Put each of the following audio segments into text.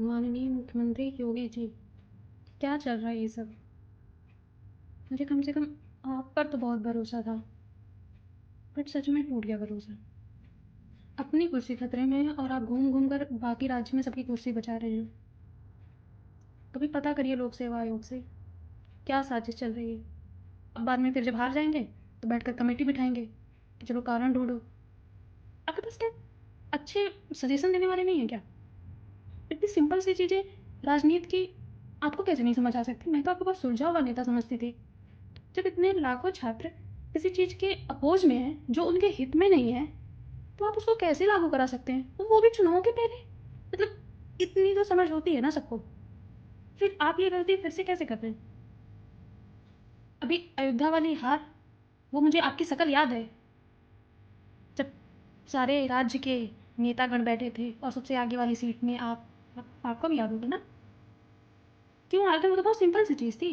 माननीय मुख्यमंत्री योगी जी, क्या चल रहा है ये सब? मुझे कम से कम आप पर तो बहुत भरोसा था, बट सच में टूट गया भरोसा। अपनी कुर्सी खतरे में है और आप घूम घूम कर बाकी राज्य में सबकी कुर्सी बचा रहे हैं। कभी पता करिए लोक सेवा आयोग से क्या साजिश चल रही है। अब बाद में फिर जब हार जाएंगे तो बैठकर कमेटी बिठाएंगे कि चलो कारण ढूंढो। आपके पास क्या अच्छे सजेशन देने वाले नहीं है क्या? इतनी सिंपल सी चीज़ें राजनीति की आपको कैसे नहीं समझ आ सकती? मैं तो आपको बहुत सुलझा हुआ नेता समझती थी। जब इतने लाखों छात्र किसी चीज़ के अपोज में हैं जो उनके हित में नहीं है, तो आप उसको कैसे लागू करा सकते हैं, तो वो भी चुनाव के पहले? मतलब इतनी तो समझ होती है ना सबको। फिर आप ये गलती फिर से कैसे कर रहे हैं? अभी अयोध्या वाली हार, वो मुझे आपकी शक्ल याद है जब सारे राज्य के नेतागण बैठे थे और सबसे आगे वाली सीट में आपको भी याद होगा ना? क्यों हार गए? वो तो बहुत सिंपल सी चीज़ थी।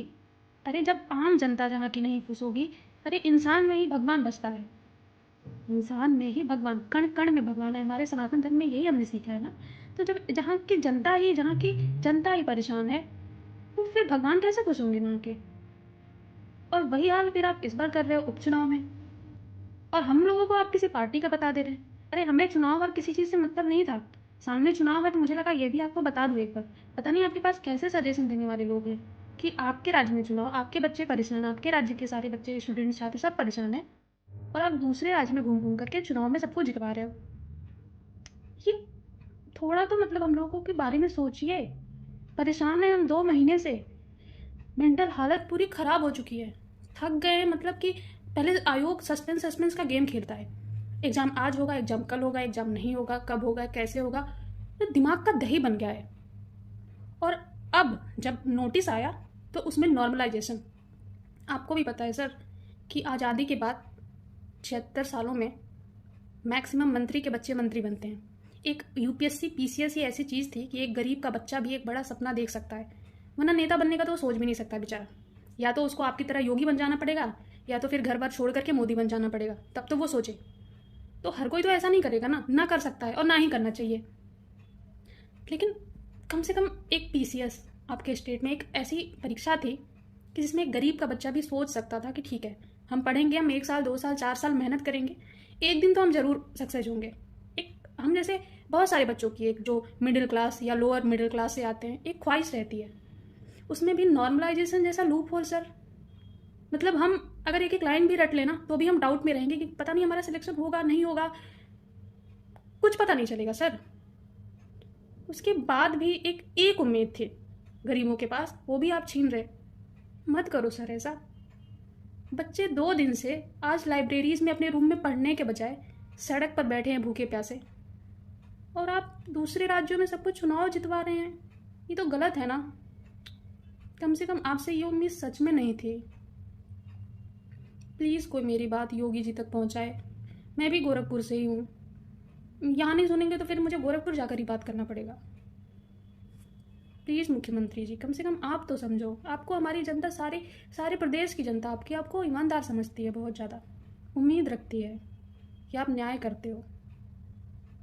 अरे जब आम जनता जहाँ की नहीं खुश होगी, अरे इंसान में ही भगवान बसता है। इंसान में ही भगवान, कण कण में भगवान है। हमारे सनातन धर्म में यही हमने सीखा है ना। तो जब जहाँ की जनता ही परेशान है, तो फिर भगवान कैसे खुश होंगे वहाँ के? और वही हाल फिर आप इस बार कर रहे हो उपचुनाव में, और हम लोगों को आप किसी पार्टी का बता दे रहे हैं। अरे हमें चुनाव और किसी चीज़ से मतलब नहीं था। सामने चुनाव है तो मुझे लगा ये भी आपको बता दूँ एक बार। पता नहीं आपके पास कैसे सजेशन देने वाले लोग हैं कि आपके राज्य में चुनाव, आपके बच्चे परेशान, आपके राज्य के सारे बच्चे, स्टूडेंट, छात्र सब परेशान हैं, और आप दूसरे राज्य में घूम घूम करके चुनाव में सबको जितवा रहे हो। ये थोड़ा तो मतलब हम लोगों के बारे में सोचिए। परेशान है हम 2 महीने से। मेंटल हालत पूरी खराब हो चुकी है। थक गए हैं, मतलब कि पहले आयोग सस्पेंस सस्पेंस का गेम खेलता है। एग्जाम आज होगा, एग्जाम कल होगा, एग्जाम नहीं होगा, कब होगा, कैसे होगा, तो दिमाग का दही बन गया है। और अब जब नोटिस आया तो उसमें नॉर्मलाइजेशन। आपको भी पता है सर कि आज़ादी के बाद 76 सालों में मैक्सिमम मंत्री के बच्चे मंत्री बनते हैं। एक यूपीएससी पीसीएस ही ऐसी चीज़ थी कि एक गरीब का बच्चा भी एक बड़ा सपना देख सकता है, वरना नेता बनने का तो वो सोच भी नहीं सकता बेचारा। या तो उसको आपकी तरह योगी बन जाना पड़ेगा, या तो फिर घर बार छोड़ करके मोदी बन जाना पड़ेगा, तब तो वो सोचे। तो हर कोई तो ऐसा नहीं करेगा ना कर सकता है और ना ही करना चाहिए। लेकिन कम से कम एक पीसीएस आपके स्टेट में एक ऐसी परीक्षा थी कि जिसमें एक गरीब का बच्चा भी सोच सकता था कि ठीक है, हम पढ़ेंगे, हम 1 साल 2 साल 4 साल मेहनत करेंगे, एक दिन तो हम जरूर सक्सेस होंगे। एक हम जैसे बहुत सारे बच्चों की, एक जो मिडिल क्लास या लोअर मिडिल क्लास से आते हैं, एक ख्वाहिश रहती है। उसमें भी नॉर्मलाइजेशन जैसा लूप होल सर। मतलब हम अगर एक एक लाइन भी रट लेना तो भी हम डाउट में रहेंगे कि पता नहीं हमारा सिलेक्शन होगा नहीं होगा, कुछ पता नहीं चलेगा सर। उसके बाद भी एक उम्मीद थी गरीबों के पास, वो भी आप छीन रहे। मत करो सर ऐसा। बच्चे 2 दिन से आज लाइब्रेरीज में अपने रूम में पढ़ने के बजाय सड़क पर बैठे हैं भूखे प्यासे, और आप दूसरे राज्यों में सबको चुनाव जितवा रहे हैं। ये तो गलत है ना। कम से कम आपसे ये उम्मीद सच में नहीं थी। प्लीज़ कोई मेरी बात योगी जी तक पहुंचाए। मैं भी गोरखपुर से ही हूँ। यहाँ नहीं सुनेंगे तो फिर मुझे गोरखपुर जाकर ही बात करना पड़ेगा। प्लीज़ मुख्यमंत्री जी, कम से कम आप तो समझो। आपको हमारी जनता, सारे सारे प्रदेश की जनता आपको ईमानदार समझती है, बहुत ज़्यादा उम्मीद रखती है कि आप न्याय करते हो।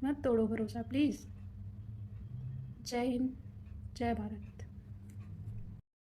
मत तोड़ो भरोसा प्लीज़। जय हिंद, जय भारत।